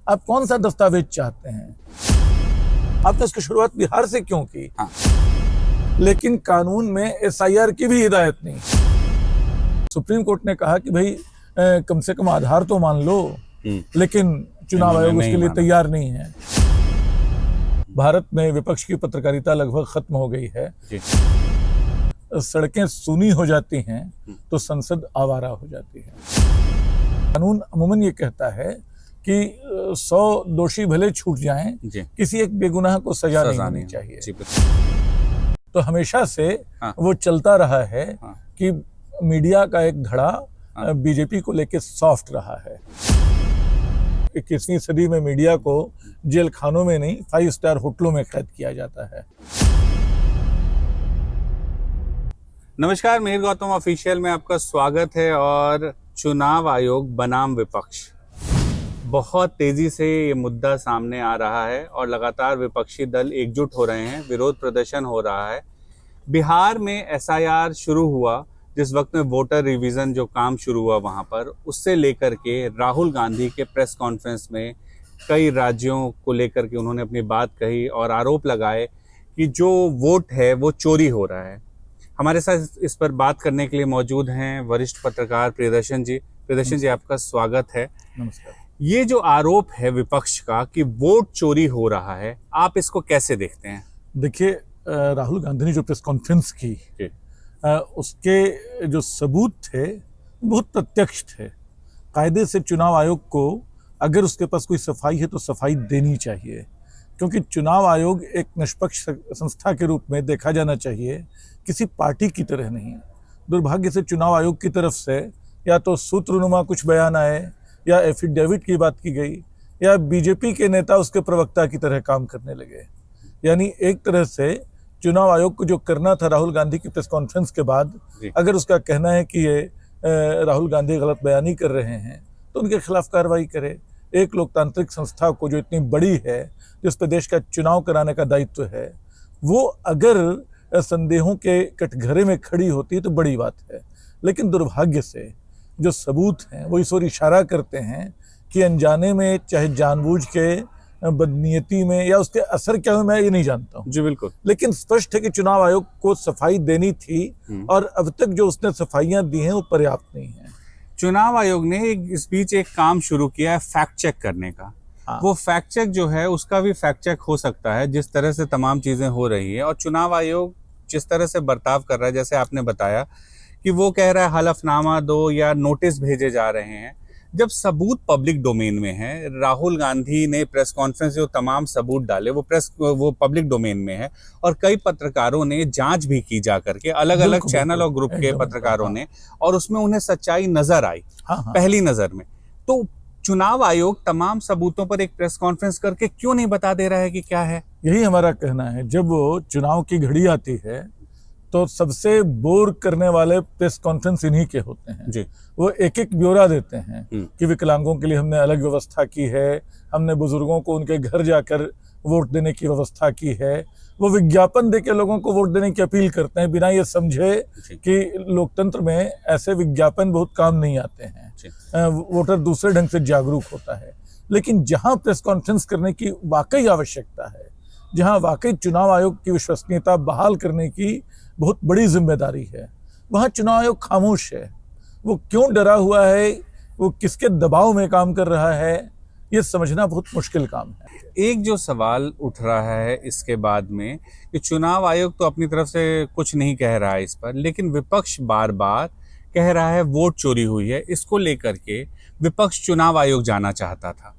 आप कौन सा दस्तावेज चाहते हैं? आपने इसकी शुरुआत बिहार से क्यों की? हाँ। लेकिन कानून में एसआईआर की भी हिदायत नहीं। सुप्रीम कोर्ट ने कहा कि भाई कम से कम आधार तो मान लो, लेकिन चुनाव आयोग उसके लिए तैयार नहीं है। भारत में विपक्ष की पत्रकारिता लगभग खत्म हो गई है। सड़कें सूनी हो जाती हैं तो संसद आवारा हो जाती है। कानून अमूमन ये कहता है कि 100 दोषी भले छूट जाएं, किसी एक बेगुनाह को सजा नहीं होनी चाहिए। तो हमेशा से वो चलता रहा है कि मीडिया का एक धड़ा बीजेपी को लेके सॉफ्ट रहा है। 21वीं सदी में मीडिया को जेल खानों में नहीं, 5 स्टार होटलों में कैद किया जाता है। नमस्कार, मिहिर गौतम ऑफिशियल में आपका स्वागत है। और चुनाव आयोग बनाम विपक्ष, बहुत तेजी से ये मुद्दा सामने आ रहा है और लगातार विपक्षी दल एकजुट हो रहे हैं, विरोध प्रदर्शन हो रहा है। बिहार में एसआईआर शुरू हुआ, जिस वक्त में वोटर रिवीजन जो काम शुरू हुआ वहाँ पर, उससे लेकर के राहुल गांधी के प्रेस कॉन्फ्रेंस में कई राज्यों को लेकर के उन्होंने अपनी बात कही और आरोप लगाए कि जो वोट है वो चोरी हो रहा है। हमारे साथ इस पर बात करने के लिए मौजूद हैं वरिष्ठ पत्रकार प्रियदर्शन जी। प्रियदर्शन जी, आपका स्वागत है। नमस्कार। ये जो आरोप है विपक्ष का कि वोट चोरी हो रहा है, आप इसको कैसे देखते हैं? देखिए, राहुल गांधी ने जो प्रेस कॉन्फ्रेंस की, उसके जो सबूत थे बहुत प्रत्यक्ष थे। कायदे से चुनाव आयोग को अगर उसके पास कोई सफाई है तो सफाई देनी चाहिए, क्योंकि चुनाव आयोग एक निष्पक्ष संस्था के रूप में देखा जाना चाहिए, किसी पार्टी की तरह नहीं। दुर्भाग्य से चुनाव आयोग की तरफ से या तो सूत्रनुमा कुछ बयान आए, या एफिडेविट की बात की गई, या बीजेपी के नेता उसके प्रवक्ता की तरह काम करने लगे। यानी एक तरह से चुनाव आयोग को जो करना था राहुल गांधी की प्रेस कॉन्फ्रेंस के बाद, अगर उसका कहना है कि ये राहुल गांधी गलत बयानी कर रहे हैं तो उनके खिलाफ कार्रवाई करे। एक लोकतांत्रिक संस्था को जो इतनी बड़ी है, जिस पर देश का चुनाव कराने का दायित्व है, वो अगर संदेहों के कटघरे में खड़ी होती है तो बड़ी बात है। लेकिन दुर्भाग्य से जो सबूत हैं वो इस ओर इशारा करते हैं कि अनजाने में, चाहे जानबूझ के, बदनीयती में, या उसके असर क्या हुए मैं ये नहीं जानता हूँ। जी बिल्कुल। लेकिन स्पष्ट है कि चुनाव आयोग को सफाई देनी थी और अब तक जो उसने सफाइयां दी हैं वो पर्याप्त नहीं है। चुनाव आयोग ने इस बीच एक काम शुरू किया है फैक्ट चेक करने का। वो फैक्ट चेक जो है उसका भी फैक्ट चेक हो सकता है, जिस तरह से तमाम चीजें हो रही है। और चुनाव आयोग जिस तरह से बर्ताव कर रहा है, जैसे आपने बताया कि वो कह रहा है हलफनामा दो या नोटिस भेजे जा रहे हैं, जब सबूत पब्लिक डोमेन में है। राहुल गांधी ने प्रेस कॉन्फ्रेंस जो तमाम सबूत डाले वो पब्लिक डोमेन में है, और कई पत्रकारों ने जांच भी की जा करके, अलग अलग चैनल और ग्रुप के पत्रकारों ने, और उसमें उन्हें सच्चाई नजर आई पहली नजर में। तो चुनाव आयोग तमाम सबूतों पर एक प्रेस कॉन्फ्रेंस करके क्यों नहीं बता दे रहा है कि क्या है? यही हमारा कहना है। जब वो चुनाव की घड़ी आती है तो सबसे बोर करने वाले प्रेस कॉन्फ्रेंस इन्हीं के होते हैं जी। वो एक एक ब्यौरा देते हैं कि विकलांगों के लिए हमने अलग व्यवस्था की है, हमने बुजुर्गों को उनके घर जाकर वोट देने की व्यवस्था की है। वो विज्ञापन देके लोगों को वोट देने की अपील करते हैं, बिना ये समझे कि लोकतंत्र में ऐसे विज्ञापन बहुत काम नहीं आते हैं। वोटर दूसरे ढंग से जागरूक होता है। लेकिन जहां प्रेस कॉन्फ्रेंस करने की वाकई आवश्यकता है, जहां वाकई चुनाव आयोग की विश्वसनीयता बहाल करने की बहुत बड़ी जिम्मेदारी है, वहां चुनाव आयोग खामोश है। वो क्यों डरा हुआ है, वो किसके दबाव में काम कर रहा है, ये समझना बहुत मुश्किल काम है। एक जो सवाल उठ रहा है इसके बाद में कि चुनाव आयोग तो अपनी तरफ से कुछ नहीं कह रहा है इस पर, लेकिन विपक्ष बार बार कह रहा है वोट चोरी हुई है। इसको लेकर के विपक्ष चुनाव आयोग जाना चाहता था।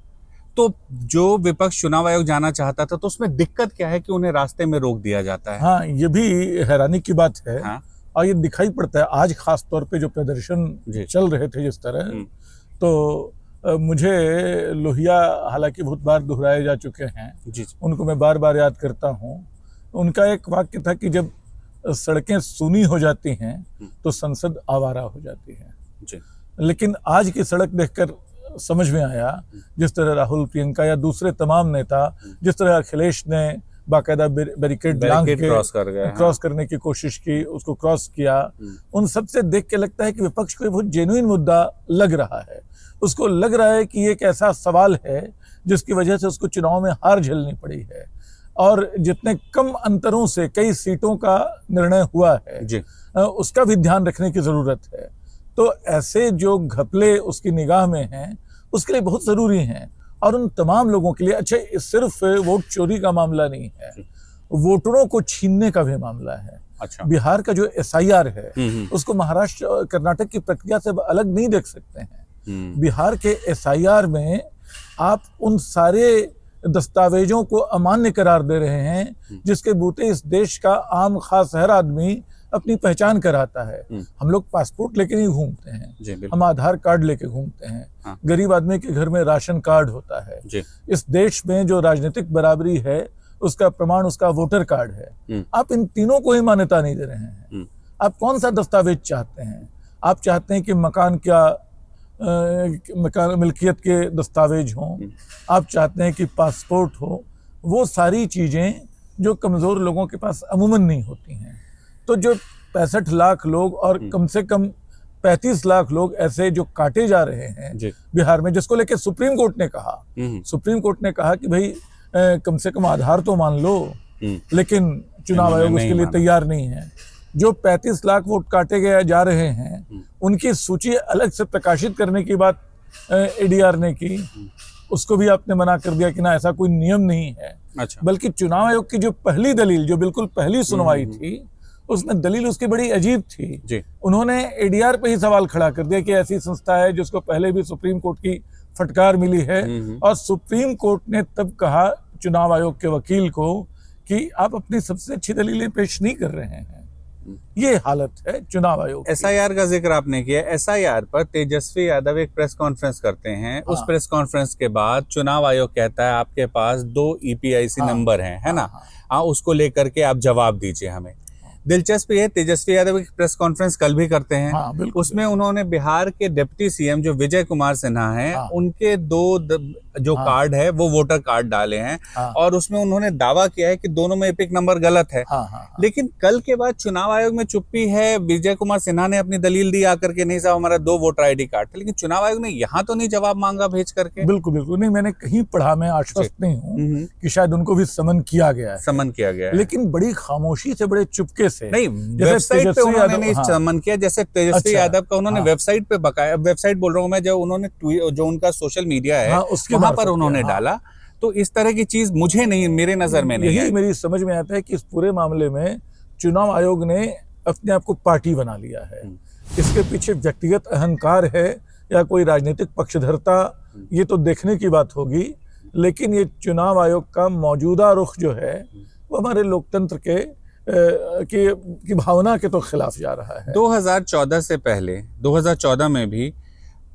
तो जो विपक्ष चुनाव आयोग जाना चाहता था, तो उसमें दिक्कत क्या है कि उन्हें रास्ते में रोक दिया जाता है? हाँ, ये भी हैरानी की बात है। और ये दिखाई पड़ता है आज, खास तौर पे जो प्रदर्शन चल रहे थे जिस तरह, तो मुझे लोहिया हालांकि बहुत बार दोहराए जा चुके हैं, उनको मैं बार बार याद करता हूँ। उनका एक वाक्य था कि जब सड़कें सूनी हो जाती हैं तो संसद आवारा हो जाती है। लेकिन आज की सड़क देखकर समझ में आया, जिस तरह राहुल, प्रियंका या दूसरे तमाम नेता, जिस तरह अखिलेश ने बाकायदा बैरिकेड क्रॉस करने की कोशिश की, उसको क्रॉस किया, उन सब से देख के लगता है कि विपक्ष को बहुत जेन्युइन मुद्दा लग रहा है। उसको लग रहा है कि ये एक ऐसा सवाल है जिसकी वजह से उसको चुनाव में हार झेलनी पड़ी है, और जितने कम अंतरों से कई सीटों का निर्णय हुआ है जी। उसका भी ध्यान रखने की जरूरत है। तो ऐसे जो घपले उसकी निगाह में हैं उसके लिए बहुत जरूरी हैं, और उन तमाम लोगों के लिए, अच्छा सिर्फ वोट चोरी का मामला नहीं है, वोटरों को छीनने का भी मामला है। अच्छा। बिहार का जो SIR है उसको महाराष्ट्र और कर्नाटक की प्रक्रिया से अलग नहीं देख सकते हैं। बिहार के SIR में आप उन सारे दस्तावेजों को अमान्य करार दे रहे हैं जिसके बूते इस देश का आम खास हर आदमी अपनी पहचान कराता है। हम लोग पासपोर्ट लेके नहीं घूमते हैं, हम आधार कार्ड लेके घूमते हैं। हाँ। गरीब आदमी के घर में राशन कार्ड होता है। इस देश में जो राजनीतिक बराबरी है उसका प्रमाण उसका वोटर कार्ड है। आप इन तीनों को ही मान्यता नहीं दे रहे हैं। आप कौन सा दस्तावेज चाहते हैं? आप चाहते हैं कि मकान क्या मकान मिल्कियत के दस्तावेज हों, आप चाहते हैं कि पासपोर्ट हो, वो सारी चीज़ें जो कमज़ोर लोगों के पास अमूमन नहीं होती हैं। तो जो 65 लाख लोग और कम से कम 35 लाख लोग ऐसे जो काटे जा रहे हैं बिहार में, जिसको लेके सुप्रीम कोर्ट ने कहा कि भाई कम से कम आधार तो मान लो, लेकिन चुनाव आयोग उसके लिए तैयार नहीं है। जो 35 लाख वोट काटे गए जा रहे हैं उनकी सूची अलग से प्रकाशित करने की बात ADR ने की, उसको भी आपने मना कर दिया कि ना ऐसा कोई नियम नहीं है। अच्छा। बल्कि चुनाव आयोग की जो पहली दलील, जो बिल्कुल पहली सुनवाई थी, उसमें दलील उसकी बड़ी अजीब थी। उन्होंने ADR पे ही सवाल खड़ा कर दिया कि ऐसी संस्था है जिसको पहले भी सुप्रीम कोर्ट की फटकार मिली है, और सुप्रीम कोर्ट ने तब कहा चुनाव आयोग के वकील को कि आप अपनी सबसे अच्छी दलीलें पेश नहीं कर रहे हैं। ये हालत है चुनाव आयोग की। SIR का जिक्र आपने किया। SIR पर तेजस्वी यादव एक प्रेस कॉन्फ्रेंस करते हैं। उस प्रेस कॉन्फ्रेंस के बाद चुनाव आयोग कहता है आपके पास 2 EPIC नंबर हैं, है ना? उसको लेकर के आप जवाब दीजिए हमें। दिलचस्प ये, तेजस्वी यादव की प्रेस कॉन्फ्रेंस कल भी करते हैं। उसमें उन्होंने बिहार के डिप्टी CM जो विजय कुमार सिन्हा हैं, उनके 2 जो कार्ड है वो वोटर कार्ड डाले हैं, और उसमें उन्होंने दावा किया है कि दोनों में एपिक नंबर गलत है। लेकिन कल के बाद चुनाव आयोग में चुप्पी है। विजय कुमार सिन्हा ने अपनी दलील दी आकर के, नहीं साहब हमारा 2 वोटर ID कार्ड था। लेकिन चुनाव आयोग ने यहाँ तो नहीं जवाब मांगा भेज करके। बिल्कुल नहीं, मैंने कहीं पढ़ा, मैं आश्वस्त नहीं हूँ कि शायद उनको भी समन किया गया है, लेकिन बड़ी खामोशी से, बड़े चुपके से। नहीं, वेबसाइट पे उन्होंने नहीं समन किया। जैसे तेजस्वी यादव का उन्होंने वेबसाइट पे बकाया, वेबसाइट बोल रहा हूँ मैं, जो उन्होंने जो उनका सोशल मीडिया है वहां पर उन्होंने डाला। तो इस तरह की चीज मुझे नहीं, मेरे नजर में नहीं है। मेरी समझ में आता है कि इस पूरे मामले में चुनाव आयोग ने अपने आप को पार्टी बना लिया है। इसके पीछे व्यक्तिगत अहंकार है या कोई राजनीतिक पक्षधरता, ये तो देखने की बात होगी। लेकिन ये चुनाव आयोग का मौजूदा रुख जो है वो हमारे लोकतंत्र की भावना के तो खिलाफ जा रहा है। 2014 से पहले 2014 में भी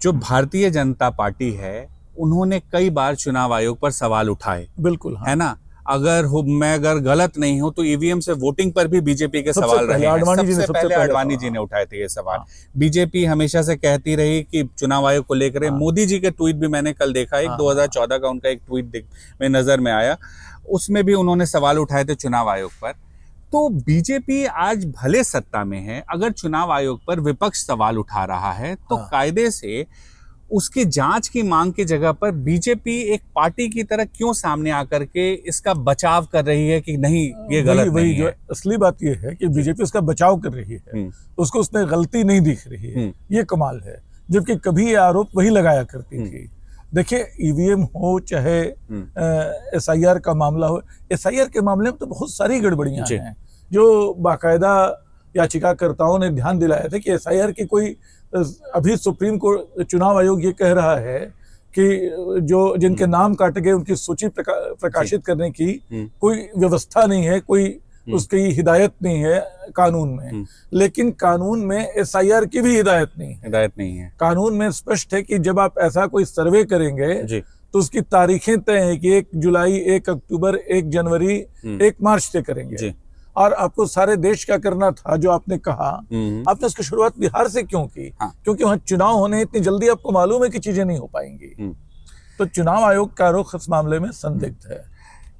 जो भारतीय जनता पार्टी है उन्होंने कई बार चुनाव आयोग पर सवाल उठाए। बिल्कुल, है ना? मैं अगर गलत नहीं हूं तो EVM से वोटिंग पर भी बीजेपी के सवाल रहे हैं। सबसे पहले आडवाणी जी ने उठाए थे ये सवाल। बीजेपी हमेशा से कहती रही कि चुनाव आयोग को लेकर। मोदी जी के ट्वीट भी मैंने कल देखा, 2014 का उनका एक ट्वीट में नजर में आया, उसमें भी उन्होंने सवाल उठाए थे चुनाव आयोग पर। तो बीजेपी आज भले सत्ता में है, अगर चुनाव आयोग पर विपक्ष सवाल उठा रहा है तो कायदे से उसकी जांच की मांग की जगह पर बीजेपी एक पार्टी की तरह क्यों सामने आकर के इसका बचाव कर रही है कि नहीं ये गलत नहीं है? असली बात ये है कि बीजेपी उसका बचाव कर रही है, उसको उसमें गलती नहीं दिख रही है। ये कमाल है, जबकि कभी ये आरोप वही लगाया करती थी। देखिए, EVM हो चाहे SIR का मामला हो, SIR के मामले में तो बहुत सारी गड़बड़ियां हैं जो बाकायदा याचिकाकर्ताओं ने ध्यान दिलाया था कि SIR की कोई, अभी सुप्रीम कोर्ट चुनाव आयोग ये कह रहा है कि जो जिनके नाम काटे गए उनकी सूची प्रकाशित करने की कोई व्यवस्था नहीं है, कोई उसकी हिदायत नहीं है कानून में। लेकिन कानून में SIR की भी हिदायत नहीं है। कानून में स्पष्ट है कि जब आप ऐसा कोई सर्वे करेंगे तो उसकी तारीखें तय है कि 1 जुलाई, 1 अक्टूबर, 1 जनवरी, 1 मार्च से करेंगे। और आपको सारे देश का करना था जो आपने कहा। आपने उसकी शुरुआत बिहार से क्यों की? क्योंकि वहां चुनाव होने इतनी जल्दी आपको मालूम है कि चीजें नहीं हो पाएंगी। तो चुनाव आयोग का रुख इस मामले में संदिग्ध है।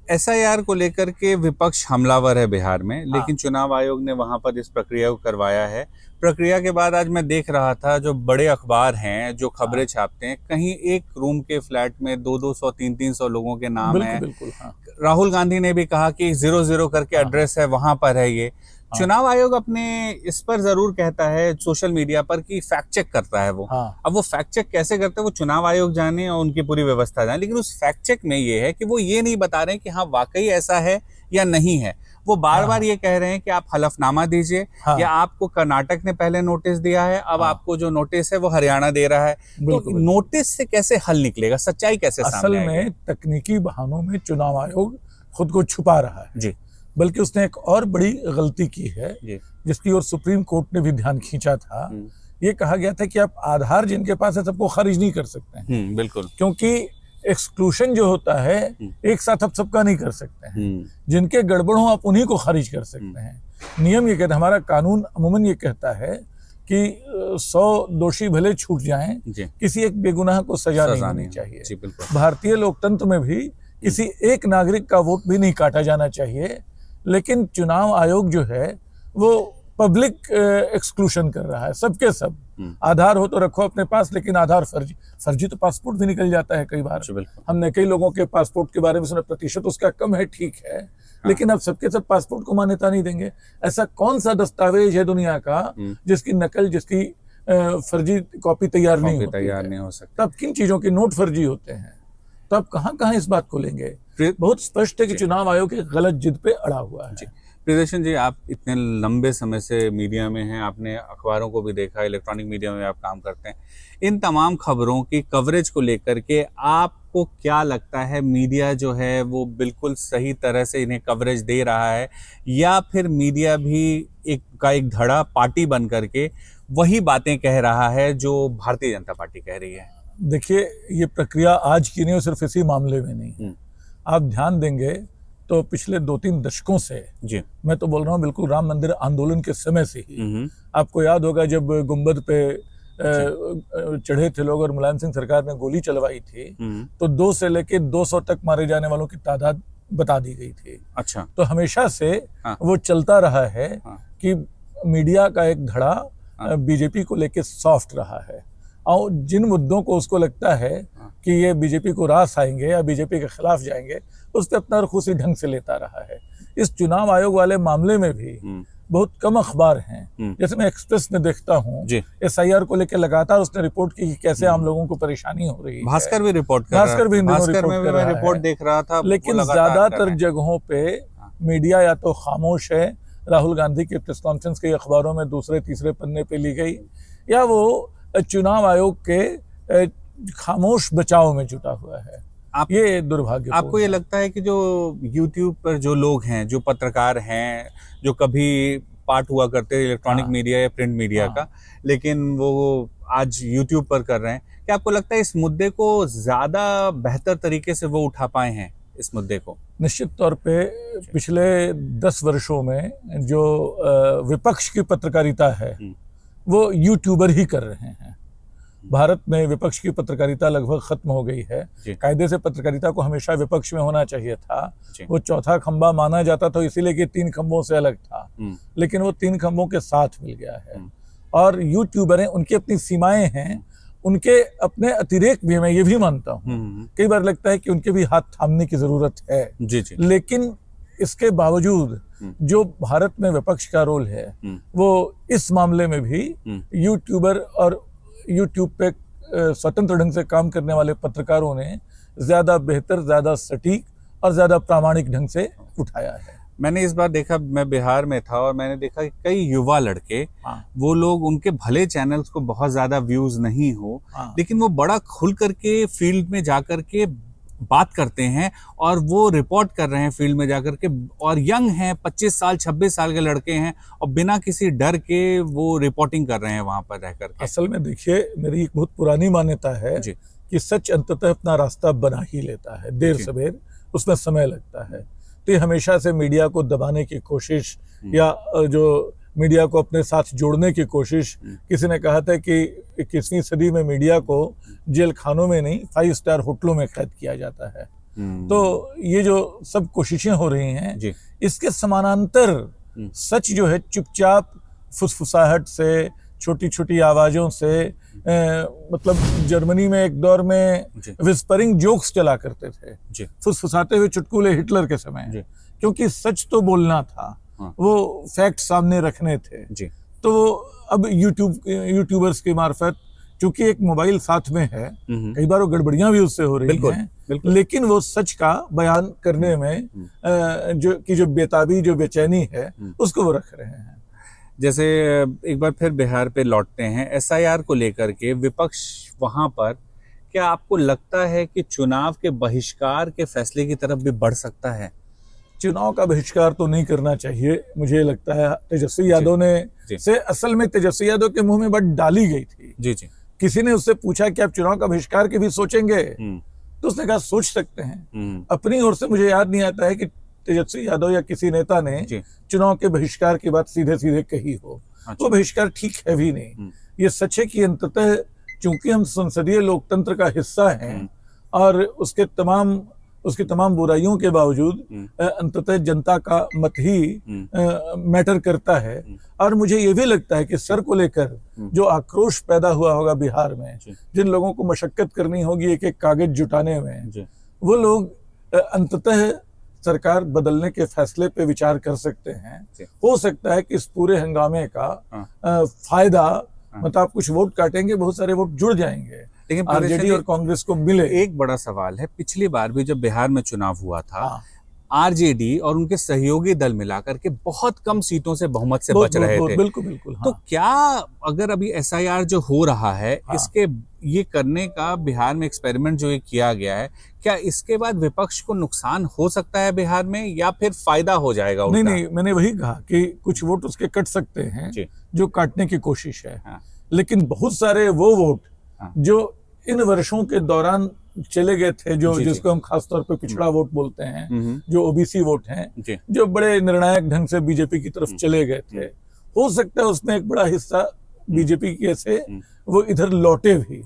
एसआईआर को लेकर के विपक्ष हमलावर है बिहार में, लेकिन चुनाव आयोग ने वहां पर इस प्रक्रिया को करवाया है। प्रक्रिया के बाद आज मैं देख रहा था, जो बड़े अखबार हैं जो खबरें छापते हैं, कहीं एक रूम के फ्लैट में 200-200, 300-300 लोगों के नाम है। बिल्कुल, हाँ। राहुल गांधी ने भी कहा कि 00 करके एड्रेस है, वहां पर है ये। चुनाव आयोग अपने इस पर जरूर कहता है सोशल मीडिया पर कि फैक्ट चेक करता है वो। अब वो फैक्ट चेक कैसे करते हैं वो चुनाव आयोग जाने और उनकी पूरी व्यवस्था जाने, लेकिन उस फैक्ट चेक में ये है कि वो ये नहीं बता रहे हैं कि हाँ वाकई ऐसा है या नहीं है। वो बार बार ये कह रहे हैं कि आप हलफनामा दीजिए, या आपको कर्नाटक ने पहले नोटिस दिया है, अब आपको जो नोटिस है वो हरियाणा दे रहा है। तो नोटिस से कैसे हल निकलेगा, सच्चाई कैसे सामने आएगी? असल में तकनीकी बहानों में चुनाव आयोग खुद को छुपा रहा है जी, बल्कि उसने एक और बड़ी गलती की है जिसकी ओर सुप्रीम कोर्ट ने भी ध्यान खींचा था। ये कहा गया था कि आप आधार जिनके पास है सबको खारिज नहीं कर सकते हैं। बिल्कुल, क्योंकि एक्सक्लूशन जो होता है एक साथ आप सबका नहीं कर सकते हैं। जिनके गड़बड़ हो आप उन्हीं को खारिज कर सकते हैं। नियम ये कहता है, हमारा कानून अमूमन ये कहता है कि 100 दोषी भले छूट जाएं, किसी एक बेगुनाह को सजा नहीं होनी चाहिए। भारतीय लोकतंत्र में भी किसी एक नागरिक का वोट भी नहीं काटा जाना चाहिए, लेकिन चुनाव आयोग जो है वो पब्लिक एक्सक्लूशन कर रहा है। सबके सब आधार हो तो रखो अपने पास, लेकिन आधार फर्जी तो पासपोर्ट भी निकल जाता है कई बार। हमने कई लोगों के पासपोर्ट के बारे में सुना, प्रतिशत उसका कम है, ठीक है, लेकिन अब सबके सब पासपोर्ट को मान्यता नहीं देंगे। ऐसा कौन सा दस्तावेज है दुनिया का जिसकी नकल, जिसकी फर्जी कॉपी तैयार नहीं हो सकती? तब किन चीजों के नोट फर्जी होते हैं, तब कहाँ इस बात को लेंगे? बहुत स्पष्ट है कि चुनाव आयोग एक गलत जिद पे अड़ा हुआ है। प्रियदर्शन जी, आप इतने लंबे समय से मीडिया में हैं, आपने अखबारों को भी देखा, इलेक्ट्रॉनिक मीडिया में आप काम करते हैं। इन तमाम खबरों की कवरेज को लेकर के आपको क्या लगता है, मीडिया जो है वो बिल्कुल सही तरह से इन्हें कवरेज दे रहा है, या फिर मीडिया भी एक धड़ा पार्टी बन करके वही बातें कह रहा है जो भारतीय जनता पार्टी कह रही है? देखिए, ये प्रक्रिया आज की नहीं हो, सिर्फ इसी मामले में नहीं। आप ध्यान देंगे तो पिछले 2-3 दशकों से जी, मैं तो बोल रहा हूँ बिल्कुल राम मंदिर आंदोलन के समय से ही, आपको याद होगा जब गुंबद पे चढ़े थे लोग और मुलायम सिंह सरकार ने गोली चलवाई थी, तो 2 से लेके 200 तक मारे जाने वालों की तादाद बता दी गई थी। अच्छा, तो हमेशा से वो चलता रहा है कि मीडिया का एक धड़ा बीजेपी को लेके सॉफ्ट रहा है, और जिन मुद्दों को उसको लगता है कि ये बीजेपी को रास आएंगे या बीजेपी के खिलाफ जाएंगे, उस पर अपना रुख उसी ढंग से लेता रहा है। इस चुनाव आयोग वाले मामले में भी बहुत कम अखबार हैं। जैसे मैं एक्सप्रेस में देखता हूँ, एसआईआर को लेकर लगातार उसने रिपोर्ट की कि कैसे आम लोगों को परेशानी हो रही है। भास्कर भी रिपोर्ट कर रहा है, भास्कर भी रिपोर्ट देख रहा था। लेकिन ज्यादातर जगहों पे मीडिया या तो खामोश है, राहुल गांधी की प्रेस कॉन्फ्रेंस कई अखबारों में दूसरे तीसरे पन्ने पे ली गई, या वो चुनाव आयोग के खामोश बचाव में जुटा हुआ है। ये दुर्भाग्य। आपको ये लगता है कि जो YouTube पर जो लोग हैं, जो पत्रकार हैं, जो कभी पार्ट हुआ करते हैं इलेक्ट्रॉनिक मीडिया या प्रिंट मीडिया का, लेकिन वो आज YouTube पर कर रहे हैं, क्या आपको लगता है इस मुद्दे को ज्यादा बेहतर तरीके से वो उठा पाए हैं इस मुद्दे को? निश्चित तौर पे पिछले 10 वर्षों में जो विपक्ष की पत्रकारिता है वो यूट्यूबर ही कर रहे हैं। भारत में विपक्ष की पत्रकारिता लगभग खत्म हो गई है। कायदे से पत्रकारिता को हमेशा विपक्ष में होना चाहिए था। वो चौथा खंबा माना जाता था, इसीलिए कि 3 खंबों से अलग था, लेकिन वो 3 खंबों के साथ मिल गया है। और यूट्यूबर हैं, उनकी अपनी सीमाएं हैं, उनके अपने अतिरेक भी, मैं ये भी मानता हूँ। कई बार लगता है कि उनके भी हाथ थामने की जरूरत है। लेकिन इसके बावजूद जो भारत में विपक्ष का रोल है, वो इस मामले में भी यूट्यूबर और यूट्यूब पे स्वतंत्र ढंग से काम करने वाले पत्रकारों ने ज्यादा बेहतर, ज्यादा सटीक और ज्यादा प्रामाणिक ढंग से उठाया है। मैंने इस बार देखा, मैं बिहार में था और मैंने देखा कि कई युवा लड़के, वो लोग, उनके भले चैनल्स को बहुत ज्यादा व्यूज नहीं हो, लेकिन वो बड़ा खुल करके फील्ड में जाकर के बात करते हैं और वो रिपोर्ट कर रहे हैं फील्ड में जाकर के, और यंग हैं, 25 साल 26 साल के लड़के हैं, और बिना किसी डर के वो रिपोर्टिंग कर रहे हैं वहां पर रह करके। असल में देखिए, मेरी एक बहुत पुरानी मान्यता है कि सच अंततः अपना रास्ता बना ही लेता है, देर सवेर उसमें समय लगता है। तो ये हमेशा से मीडिया को दबाने की कोशिश या जो मीडिया को अपने साथ जोड़ने की कोशिश, किसी ने कहा था कि 21वीं सदी में मीडिया को जेल खानों में नहीं 5 स्टार होटलों में कैद किया जाता है। तो ये जो सब कोशिशें हो रही हैं, जी। इसके समानांतर सच जो है चुपचाप फुसफुसाहट से, छोटी छोटी आवाजों से, मतलब जर्मनी में एक दौर में जी। विस्परिंग जोक्स चला करते थे, जी। फुसफुसाते हुए चुटकुले हिटलर के समय, जी। क्योंकि सच तो बोलना था, हाँ। वो फैक्ट सामने रखने थे। जी। तो अब यूट्यूबर्स के मार्फत, चूंकि एक मोबाइल साथ में है, कई बार वो गड़बड़ियां भी उससे हो रही बिल्कुल, हैं, बिल्कुल। लेकिन वो सच का बयान करने में जो बेताबी, जो बेचैनी है, उसको वो रख रहे हैं। जैसे एक बार फिर बिहार पे लौटते हैं, एसआईआर को लेकर के विपक्ष वहां पर, क्या आपको लगता है कि चुनाव के बहिष्कार के फैसले की तरफ भी बढ़ सकता है? चुनाव का बहिष्कार तो नहीं करना चाहिए, मुझे लगता है तेजस्वी यादव ने से असल में तेजस्वी यादव के मुंह में बात डाली गई थी। जी जी। किसी ने उससे पूछा कि आप चुनाव का बहिष्कार की भी सोचेंगे, तो उसने कहा सोच सकते हैं। अपनी ओर से मुझे याद नहीं आता है कि तेजस्वी यादव या किसी नेता ने चुनाव के बहिष्कार की बात सीधे सीधे कही हो। अच्छा। वो बहिष्कार ठीक है भी नहीं। ये सच है कि अंततः चूंकि हम संसदीय लोकतंत्र का हिस्सा हैं और उसके तमाम बुराइयों के बावजूद अंततः जनता का मत ही मैटर करता है। और मुझे ये भी लगता है कि सर को लेकर जो आक्रोश पैदा हुआ होगा बिहार में, जिन लोगों को मशक्कत करनी होगी एक एक कागज जुटाने में, वो लोग अंततः सरकार बदलने के फैसले पे विचार कर सकते हैं। हो सकता है कि इस पूरे हंगामे का फायदा, मतलब आप कुछ वोट काटेंगे, बहुत सारे वोट जुड़ जाएंगे, लेकिन आरजेडी और कांग्रेस को मिले। एक बड़ा सवाल है, पिछली बार भी जब बिहार में चुनाव हुआ था, आरजेडी और उनके सहयोगी दल मिलाकर के बहुत कम सीटों से बहुमत से बच रहे थे। बिल्कुल बिल्कुल। तो क्या अगर अभी एसआईआर जो हो रहा है, इसके ये करने का बिहार में एक्सपेरिमेंट जो ये किया गया है, क्या इसके बाद विपक्ष को नुकसान हो सकता है बिहार में, या फिर फायदा हो जाएगा उल्टा? नहीं, मैंने वही कहा कि कुछ वोट उसके कट सकते हैं जो काटने की कोशिश है। लेकिन बहुत सारे वो वोट जो इन वर्षों के दौरान चले गए थे, जो जिसको हम खासतौर पे पिछड़ा वोट बोलते हैं, जो ओबीसी वोट हैं, जो बड़े निर्णायक ढंग से बीजेपी की तरफ चले गए थे, हो सकता है उसमें एक बड़ा हिस्सा बीजेपी के से वो इधर लौटे भी।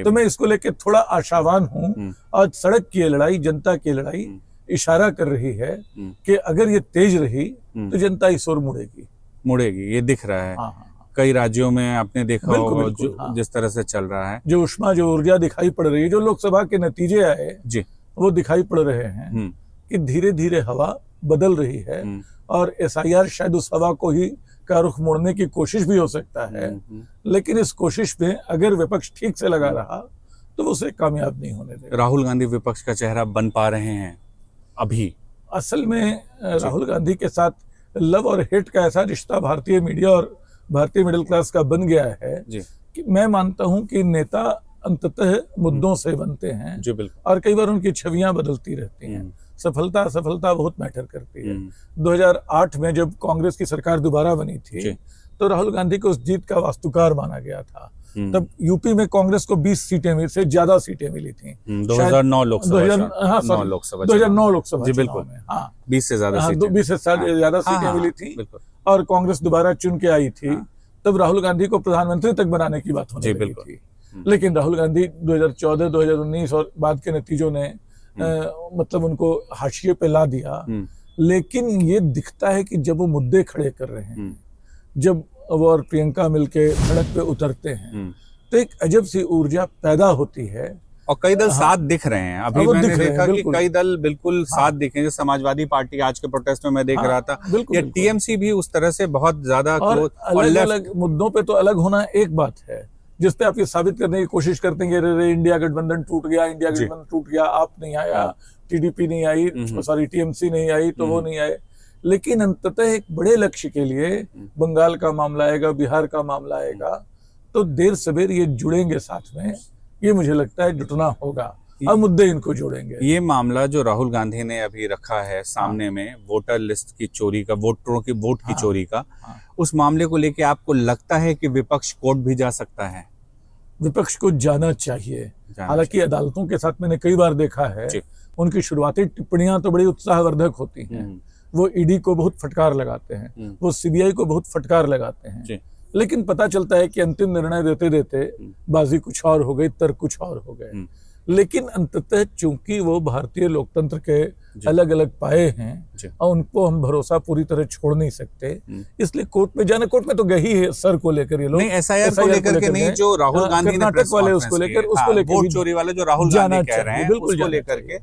तो मैं इसको लेके थोड़ा आशावान हूँ। और सड़क की लड़ाई, जनता की लड़ाई इशारा कर रही है कि अगर ये तेज रही तो जनता इस ओर मुड़ेगी, ये दिख रहा है। कई राज्यों में आपने देखा होगा जिस तरह से चल रहा है, जो उष्मा, जो ऊर्जा दिखाई पड़ रही है, जो लोकसभा के नतीजे आए वो दिखाई पड़ रहे हैं कि धीरे धीरे हवा बदल रही है। और एसआईआर शायद उस हवा को ही का रुख मोड़ने की कोशिश भी हो सकता है, लेकिन इस कोशिश में अगर विपक्ष ठीक से लगा रहा तो वो उसे कामयाब नहीं होने देगा। राहुल गांधी विपक्ष का चेहरा बन पा रहे हैं अभी? असल में राहुल गांधी के साथ लव और हेट का ऐसा रिश्ता भारतीय मीडिया और भारतीय मिडिल क्लास का बन गया है कि मैं मानता हूं कि नेता अंततः मुद्दों से बनते हैं। जी बिल्कुल। और कई बार उनकी छवियां बदलती रहती हैं। सफलता बहुत मैटर करती है। 2008 में जब कांग्रेस की सरकार दोबारा बनी थी तो राहुल गांधी को उस जीत का वास्तुकार माना गया था। तब यूपी में कांग्रेस को 20 सीटें से ज्यादा सीटें मिली थी। 2009 लोकसभा 2009 लोकसभा जी बिल्कुल। 20 से ज्यादा 20 से ज्यादा सीटें मिली थी और कांग्रेस दोबारा चुन के आई थी। तब राहुल गांधी को प्रधानमंत्री तक बनाने की बात होने लगी थी। लेकिन राहुल गांधी 2014, 2019 और बाद के नतीजों ने मतलब उनको हाशिए पे ला दिया। लेकिन ये दिखता है कि जब वो मुद्दे खड़े कर रहे हैं, जब वो और प्रियंका मिलके सड़क पे उतरते हैं, तो एक अजब सी ऊर्जा पैदा होती है। और कई दल साथ दिख रहे हैं। अभी मैंने देखा कि कई दल बिल्कुल साथ दिखे, जैसे समाजवादी पार्टी आज के प्रोटेस्ट में मैं देख रहा था, या टीएमसी भी उस तरह से बहुत ज्यादा अलग मुद्दों पे तो अलग होना एक बात है, जिसपे आप ये साबित करने की कोशिश करते हैं कि इंडिया गठबंधन टूट गया, इंडिया गठबंधन टूट गया, आप नहीं आया, टीडीपी नहीं आई, सॉरी टीएमसी नहीं आई, तो वो नहीं आए। लेकिन अंततः एक बड़े लक्ष्य के लिए बंगाल का मामला आएगा, बिहार का मामला आएगा, तो देर सवेर ये जुड़ेंगे साथ में। ये मुझे लगता है जुटना होगा और मुद्दे इनको जोड़ेंगे। ये मामला जो राहुल गांधी ने अभी रखा है सामने में, वोटर लिस्ट की चोरी का, वोटरों की वोट की चोरी का, उस मामले को लेके आपको लगता है कि विपक्ष कोर्ट भी जा सकता है? विपक्ष को जाना चाहिए। हालांकि अदालतों के साथ मैंने कई बार देखा है, उनकी शुरुआती टिप्पणियां तो बड़ी उत्साहवर्धक होती हैं। वो ईडी को बहुत फटकार लगाते हैं, वो सीबीआई को बहुत फटकार लगाते हैं, लेकिन पता चलता है कि अंतिम निर्णय देते देते बाजी कुछ और हो गई, तर्क कुछ और हो गए। लेकिन अंततः चूंकि वो भारतीय लोकतंत्र के अलग अलग पाए हैं और उनको हम भरोसा पूरी तरह छोड़ नहीं सकते, इसलिए कोर्ट में जाना, कोर्ट में तो गई है सर को लेकर ये लोग, नहीं एसआईआर को लेकर के नहीं, जो राहुल गांधी ने कर्नाटक वाले उसको लेकर वोट चोरी वाले जो राहुल गांधी कह रहे हैं बिल्कुल उसको लेकर के।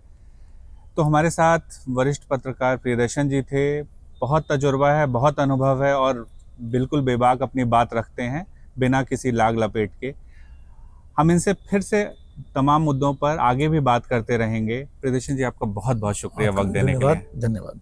तो हमारे साथ वरिष्ठ पत्रकार प्रियदर्शन जी थे, बहुत तजुर्बा है, बहुत अनुभव है और बिल्कुल बेबाक अपनी बात रखते हैं बिना किसी लाग लपेट के। हम इनसे फिर से तमाम मुद्दों पर आगे भी बात करते रहेंगे। प्रियदर्शन जी आपका बहुत बहुत शुक्रिया वक्त देने के लिए। धन्यवाद।